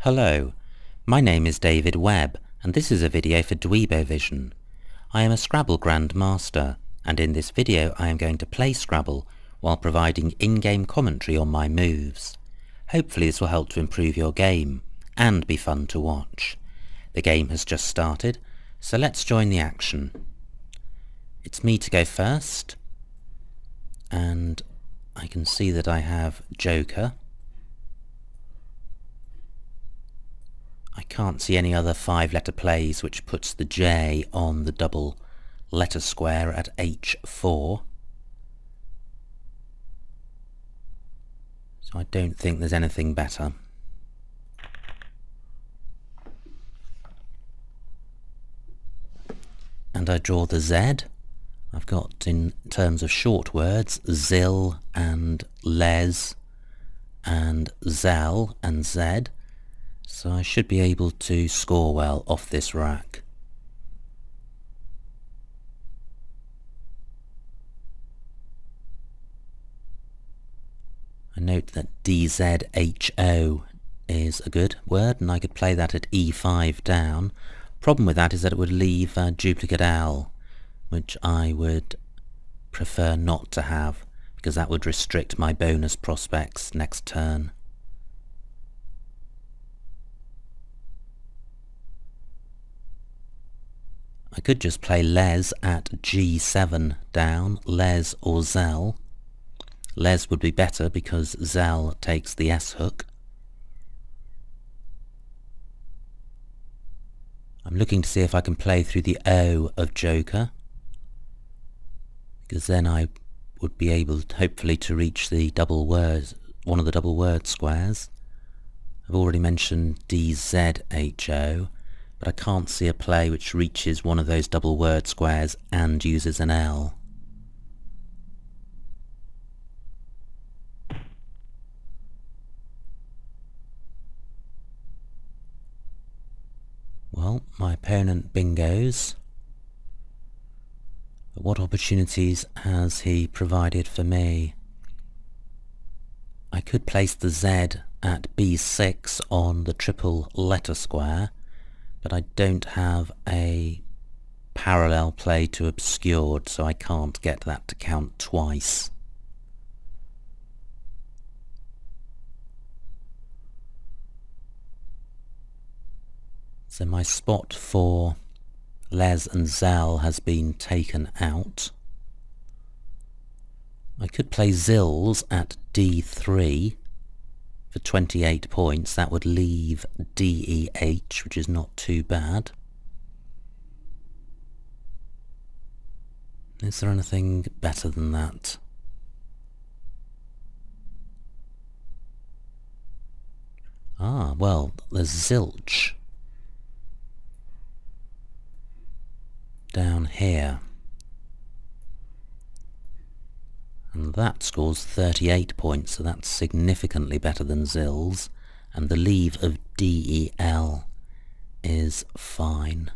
Hello, my name is David Webb, and this is a video for Dweebovision. I am a Scrabble Grandmaster, and in this video I am going to play Scrabble while providing in-game commentary on my moves. Hopefully this will help to improve your game, and be fun to watch. The game has just started, so let's join the action. It's me to go first, and I can see that I have Joker. I can't see any other 5-letter plays, which puts the J on the double letter square at H4. So I don't think there's anything better. And I draw the Z. I've got, in terms of short words, Zil and Les and Zel and Z. So I should be able to score well off this rack. I note that DZHO is a good word, and I could play that at E5 down. Problem with that is that it would leave a duplicate L, which I would prefer not to have, because that would restrict my bonus prospects next turn. I could just play Les at G7 down, Les or Zell. Les would be better because Zell takes the S hook. I'm looking to see if I can play through the O of Joker, because then I would be able, hopefully, to reach the double words, one of the double word squares. I've already mentioned DZHO, but I can't see a play which reaches one of those double word squares and uses an L. Well, my opponent bingos. But what opportunities has he provided for me? I could place the Z at B6 on the triple letter square, but I don't have a parallel play to obscured, so I can't get that to count twice. So my spot for Les and Zell has been taken out. I could play Zills at D3 for 28 points. That would leave DEH, which is not too bad. Is there anything better than that? Ah, well, there's Zilch down here, and that scores 38 points, so that's significantly better than Zills, and the leave of DEL is fine.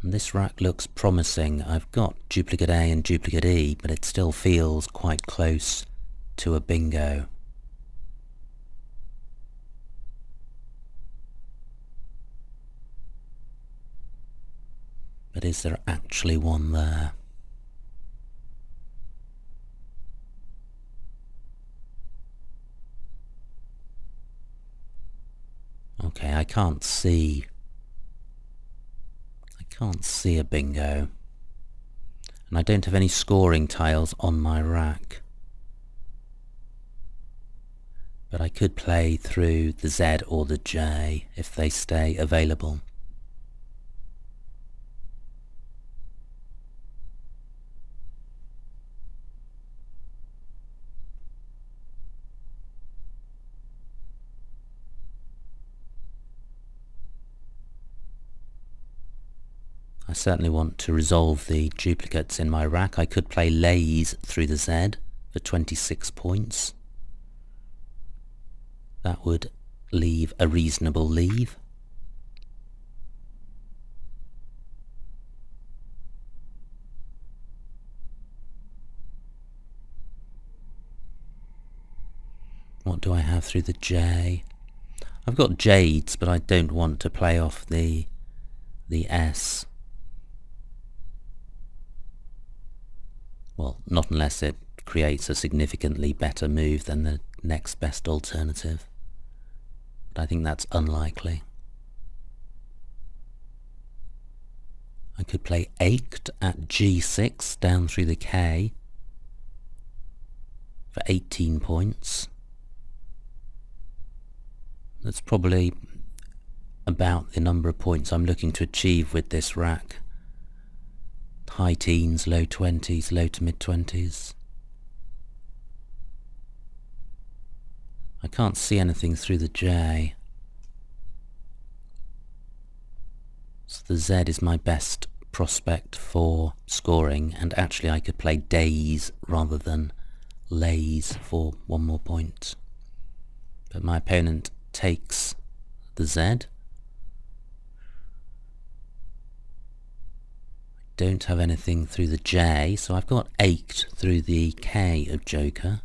And this rack looks promising. I've got duplicate A and duplicate E, but it still feels quite close to a bingo. But is there actually one there? Okay, I can't see a bingo. And I don't have any scoring tiles on my rack. But I could play through the Z or the J if they stay available. I certainly want to resolve the duplicates in my rack. I could play Lays through the Z for 26 points. That would leave a reasonable leave. What do I have through the J? I've got Jades, but I don't want to play off the S. Well, not unless it creates a significantly better move than the next best alternative. But I think that's unlikely. I could play Ached at G6 down through the K for 18 points. That's probably about the number of points I'm looking to achieve with this rack. High teens, low 20s, low to mid 20s. I can't see anything through the J. So the Z is my best prospect for scoring, and actually I could play Days rather than Lays for one more point. But my opponent takes the Z. Don't have anything through the J, so I've got Ached through the K of Joker.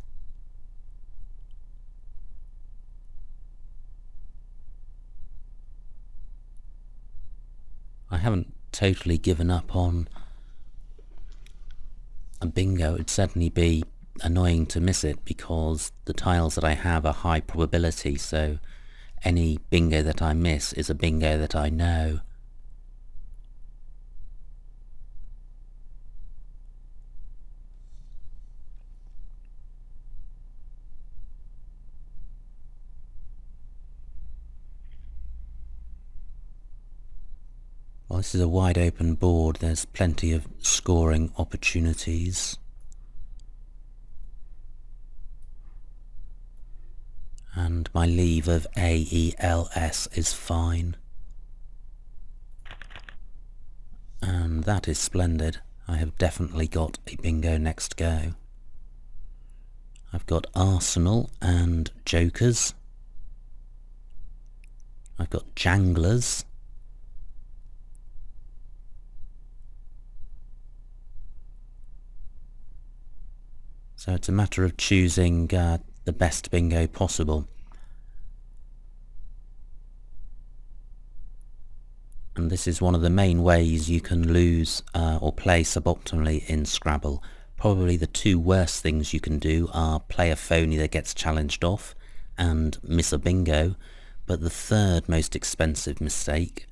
I haven't totally given up on a bingo. It'd certainly be annoying to miss it because the tiles that I have are high probability, so any bingo that I miss is a bingo that I know. Well, this is a wide open board. There's plenty of scoring opportunities. And my leave of AELS is fine. And that is splendid. I have definitely got a bingo next go. I've got Arsenal and Jokers. I've got Janglers. So it's a matter of choosing the best bingo possible. And this is one of the main ways you can lose or play suboptimally in Scrabble. Probably the two worst things you can do are play a phony that gets challenged off and miss a bingo, but the third most expensive mistake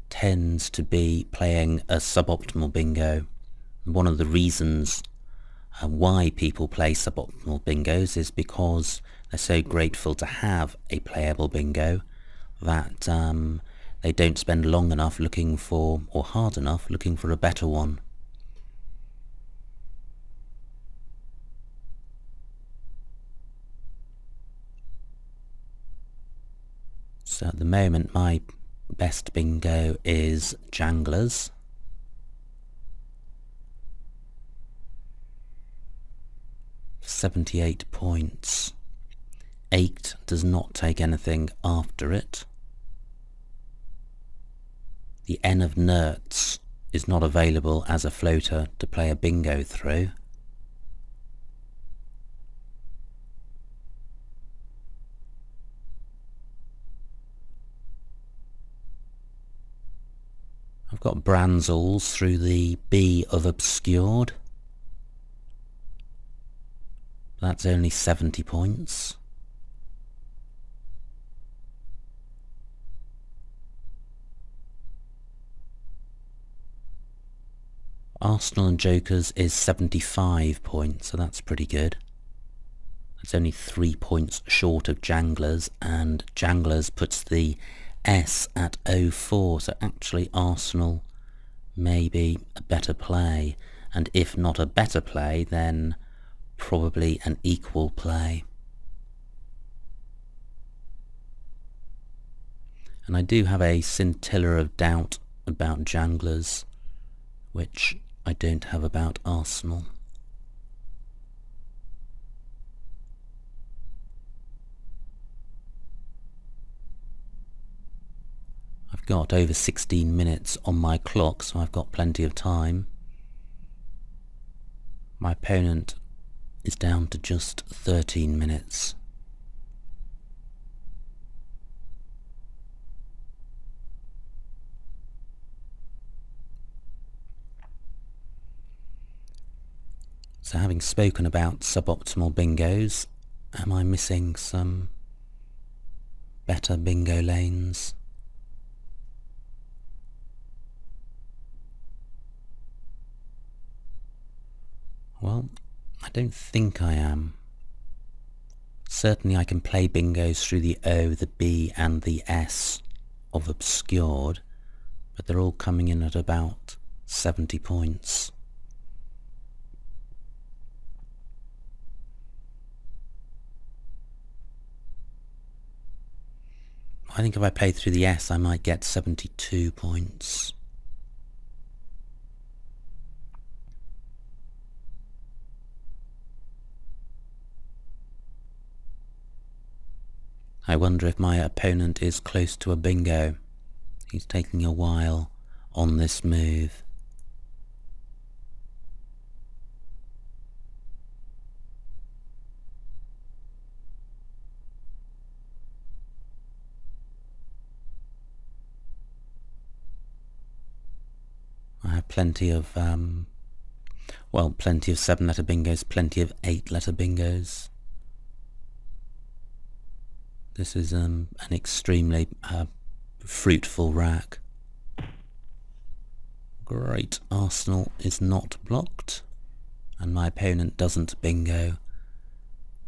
tends to be playing a suboptimal bingo. One of the reasons why people play suboptimal bingos is because they're so grateful to have a playable bingo that they don't spend long enough looking for, or hard enough looking for, a better one. So at the moment my best bingo is Janglers. $78 points. Ached does not take anything after it. The N of Nerds is not available as a floater to play a bingo through. I've got Branzels through the B of Obscured. That's only 70 points. Arsenal and Jokers is 75 points, so that's pretty good. That's only 3 points short of Janglers, and Janglers puts the S at 04, so actually Arsenal may be a better play, and if not a better play, then probably an equal play. And I do have a scintilla of doubt about Janglers, which I don't have about Arsenal. I've got over 16 minutes on my clock, so I've got plenty of time. My opponent is down to just 13 minutes. Having spoken about suboptimal bingos, am I missing some better bingo lanes? Well, I don't think I am. Certainly I can play bingos through the O, the B and the S of obscured, but they're all coming in at about 70 points. I think if I played through the S I might get 72 points. I wonder if my opponent is close to a bingo. He's taking a while on this move. I have plenty of, plenty of 7-letter bingos, plenty of 8-letter bingos. This is an extremely fruitful rack. Great, Arsenal is not blocked, and my opponent doesn't bingo,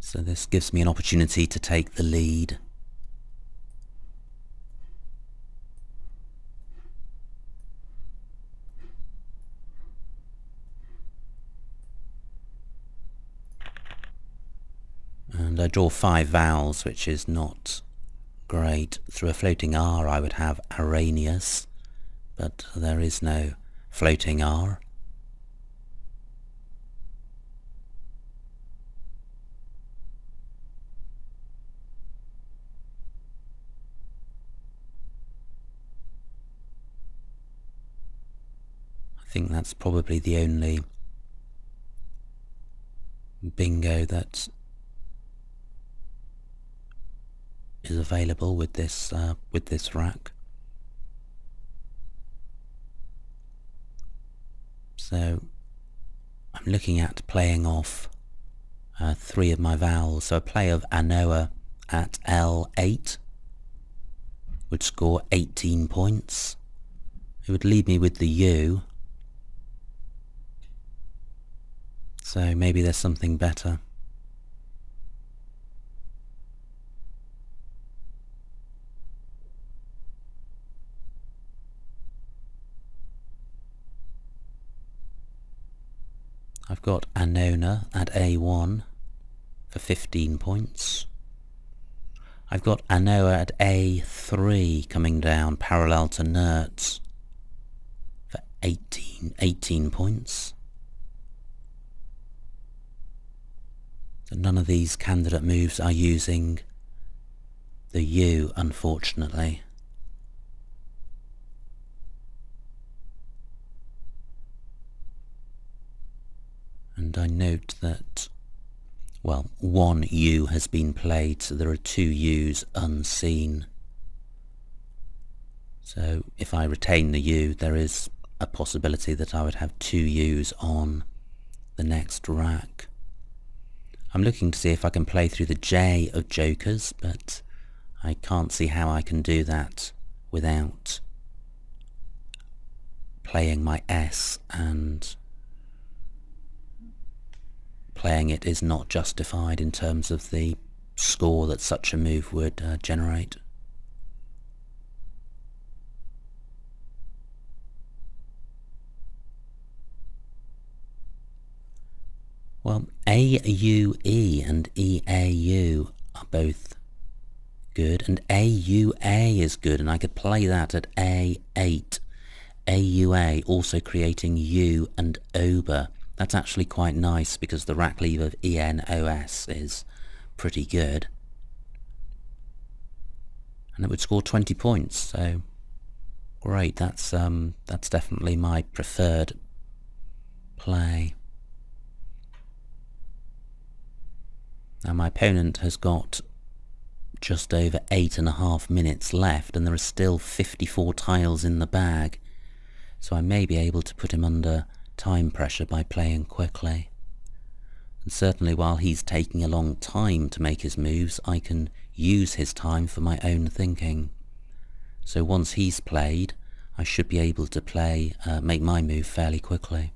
so this gives me an opportunity to take the lead. And I draw 5 vowels, which is not great. Through a floating R I would have Arrhenius, but there is no floating R. I think that's probably the only bingo that is available with this rack. So I'm looking at playing off 3 of my vowels. So a play of Anoa at L8 would score 18 points. It would leave me with the U. So maybe there's something better. I've got Annona at A1 for 15 points. I've got Anoa at A3 coming down parallel to Nertz for 18 points. So none of these candidate moves are using the U, unfortunately. And I note that, well, 1 U has been played, so there are 2 U's unseen. So if I retain the U, there is a possibility that I would have 2 U's on the next rack. I'm looking to see if I can play through the J of jokers, but I can't see how I can do that without playing my S, and playing it is not justified in terms of the score that such a move would generate. Well, AUE and EAU are both good, and AUA is good, and I could play that at A8. AUA also creating U and Ober. That's actually quite nice because the rack leave of ENOS is pretty good. And it would score 20 points, so great, that's definitely my preferred play. Now my opponent has got just over 8.5 minutes left, and there are still 54 tiles in the bag, so I may be able to put him under time pressure by playing quickly. And certainly while he's taking a long time to make his moves, I can use his time for my own thinking. So once he's played, I should be able to make my move fairly quickly.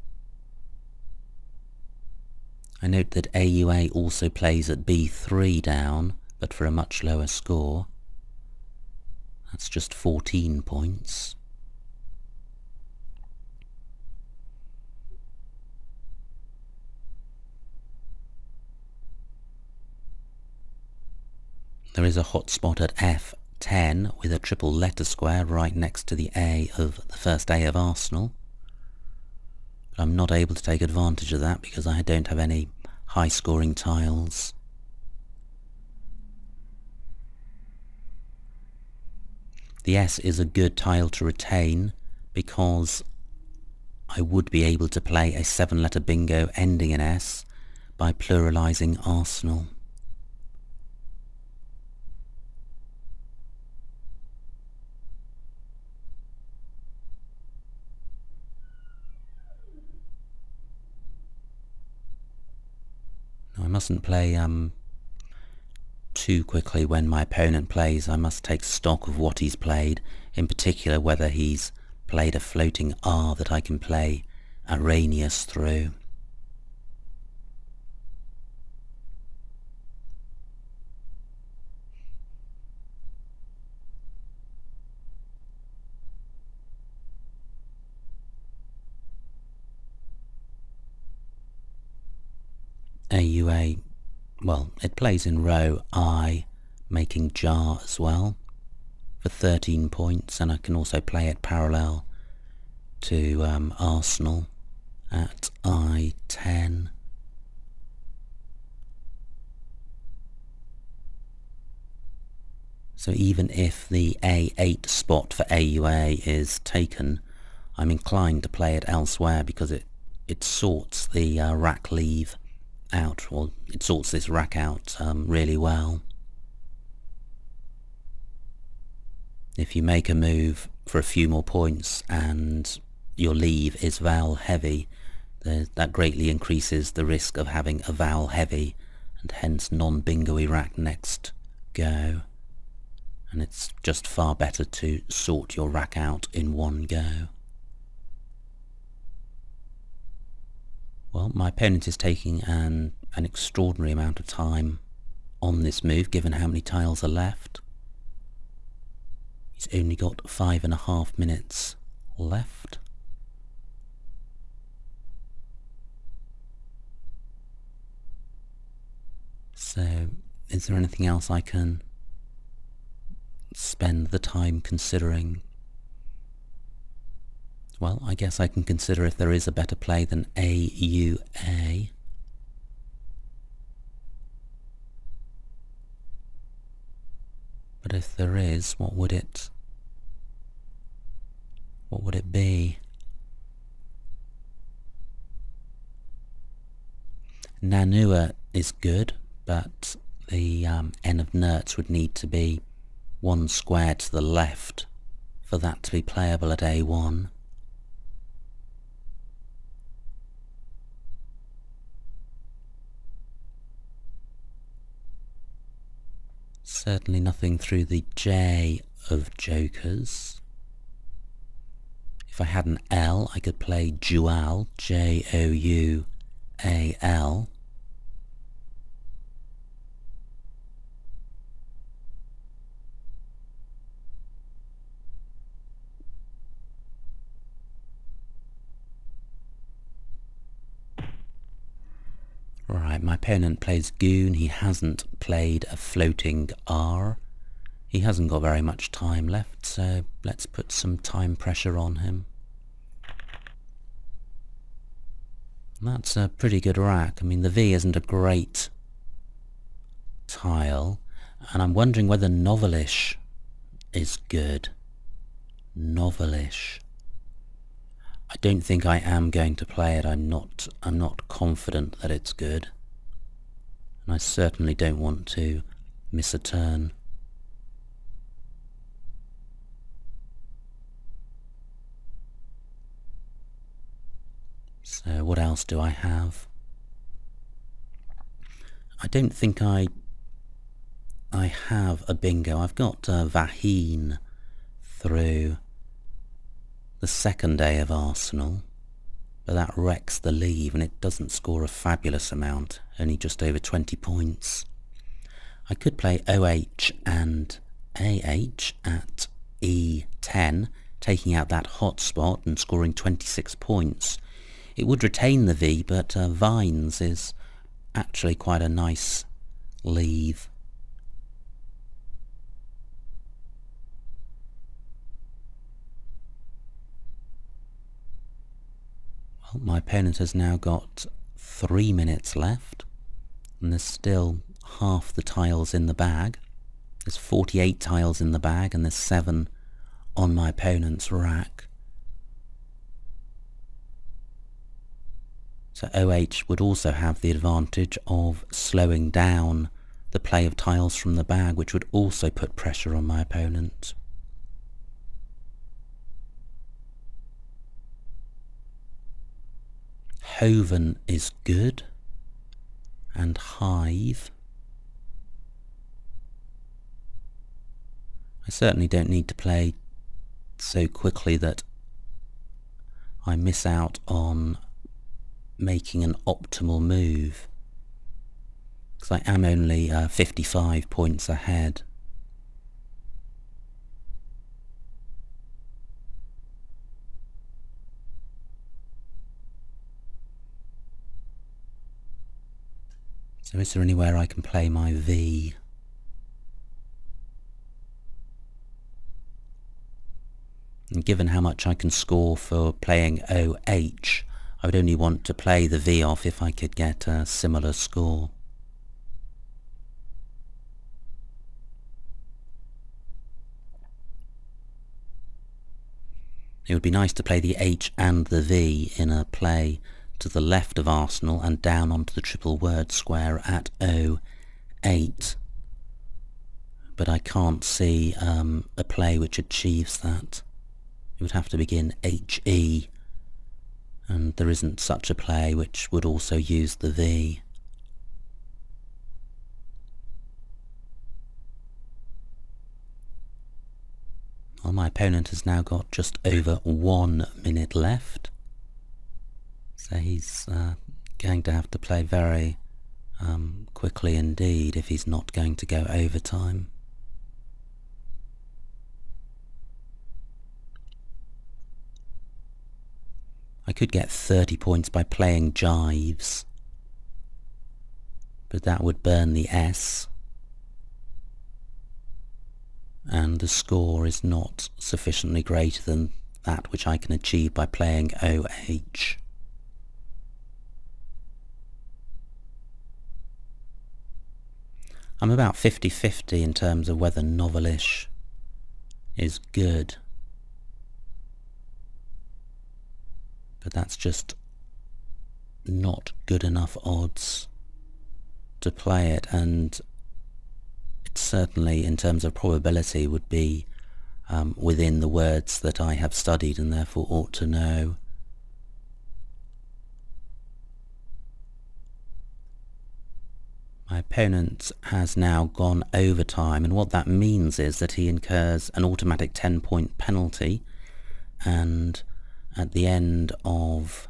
I note that AUA also plays at B3 down, but for a much lower score. That's just 14 points. There is a hotspot at F10 with a triple letter square right next to the first A of Arsenal. But I'm not able to take advantage of that because I don't have any high-scoring tiles. The S is a good tile to retain because I would be able to play a 7-letter bingo ending in S by pluralising Arsenal. I mustn't play too quickly when my opponent plays. I must take stock of what he's played, in particular whether he's played a floating R that I can play Arrhenius through. AUA, well, it plays in row I, making jar as well for 13 points, and I can also play it parallel to Arsenal at I10. So even if the A8 spot for AUA is taken, I'm inclined to play it elsewhere because it sorts the rack leave out, or it sorts this rack out really well. If you make a move for a few more points and your leave is vowel heavy, that greatly increases the risk of having a vowel heavy and hence non-bingo-y rack next go. And it's just far better to sort your rack out in one go. Well, my opponent is taking an extraordinary amount of time on this move, given how many tiles are left. He's only got 5.5 minutes left. So, is there anything else I can spend the time considering? Well, I guess I can consider if there is a better play than AUA. But if there is, what would it be? Nanua is good, but the N of Nertz would need to be one square to the left for that to be playable at A1. Certainly nothing through the J of jokers. If I had an L, I could play Joual, Joual. Right, my opponent plays Goon. He hasn't played a floating R. He hasn't got very much time left, so let's put some time pressure on him. That's a pretty good rack. I mean, the V isn't a great tile, and I'm wondering whether Novelish is good. Novelish. I don't think I am going to play it. I'm not confident that it's good. And I certainly don't want to miss a turn. So what else do I have? I don't think I have a bingo. I've got Vaheen through the second day of Arsenal, but that wrecks the leave and it doesn't score a fabulous amount, only just over 20 points. I could play OH and AH at E10, taking out that hot spot and scoring 26 points. It would retain the V, but Vines is actually quite a nice leave. Well, my opponent has now got 3 minutes left, and there's still half the tiles in the bag. There's 48 tiles in the bag, and there's 7 on my opponent's rack. So OH would also have the advantage of slowing down the play of tiles from the bag, which would also put pressure on my opponent. Hoven is good, and Hive. I certainly don't need to play so quickly that I miss out on making an optimal move, because I am only 55 points ahead. So is there anywhere I can play my V? And given how much I can score for playing OH, I would only want to play the V off if I could get a similar score. It would be nice to play the H and the V in a play to the left of Arsenal and down onto the triple word square at O8. But I can't see a play which achieves that. It would have to begin HE, and there isn't such a play which would also use the V. Well, my opponent has now got just over 1 minute left, so he's going to have to play very quickly indeed if he's not going to go overtime. I could get 30 points by playing Jives, but that would burn the S, and the score is not sufficiently greater than that which I can achieve by playing OH. I'm about 50-50 in terms of whether Novelish is good, but that's just not good enough odds to play it, and it certainly in terms of probability would be within the words that I have studied and therefore ought to know. My opponent has now gone overtime, and what that means is that he incurs an automatic 10-point penalty, and at the end of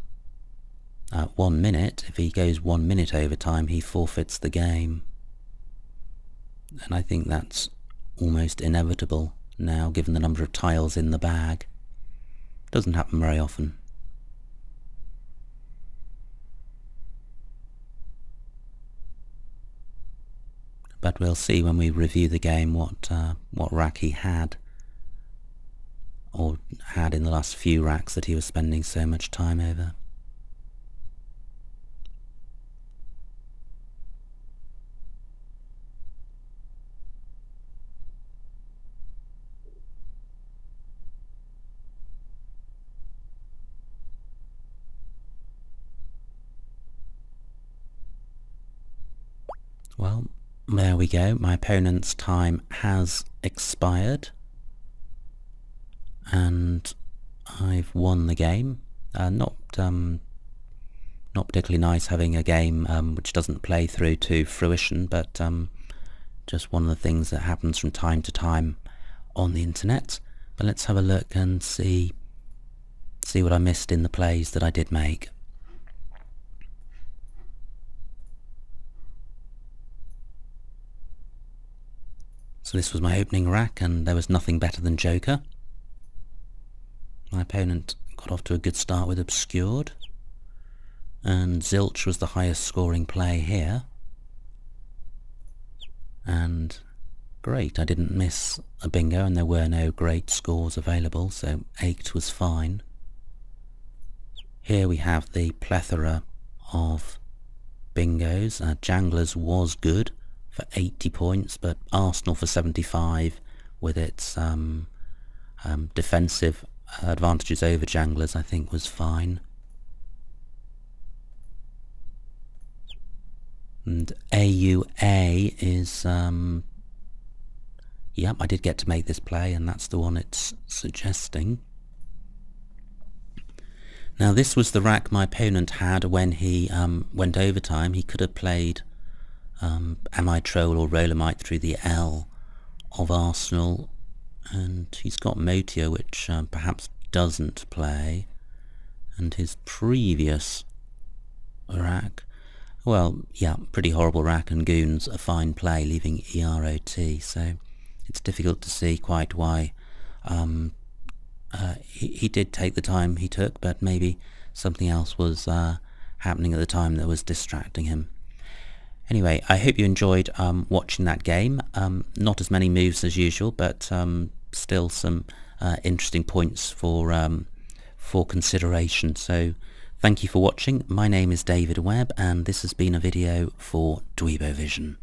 1 minute, if he goes 1 minute overtime, he forfeits the game. And I think that's almost inevitable now, given the number of tiles in the bag. Doesn't happen very often. But we'll see when we review the game what rack he had, or had in the last few racks that he was spending so much time over. Well, there we go. My opponent's time has expired, and I've won the game. Not Not particularly nice having a game which doesn't play through to fruition, but just one of the things that happens from time to time on the internet. But let's have a look and see what I missed in the plays that I did make. So this was my opening rack, and there was nothing better than Joker. My opponent got off to a good start with Obscured, and Zilch was the highest scoring play here. And great, I didn't miss a bingo, and there were no great scores available, so 8 was fine. Here we have the plethora of bingos. Janglers was good for 80 points, but Arsenal for 75 with its defensive advantages over Janglers, I think, was fine. And AUA is, yep, I did get to make this play, and that's the one it's suggesting. Now this was the rack my opponent had when he went overtime. He could have played Am I Troll or Rolomite through the L of Arsenal, and he's got Motia, which perhaps doesn't play, and his previous rack, well, yeah, pretty horrible rack, and Goons a fine play, leaving EROT, so it's difficult to see quite why he did take the time he took, but maybe something else was happening at the time that was distracting him. Anyway, I hope you enjoyed watching that game. Not as many moves as usual, but still some interesting points for consideration. So thank you for watching. My name is David Webb, and this has been a video for Dweebovision.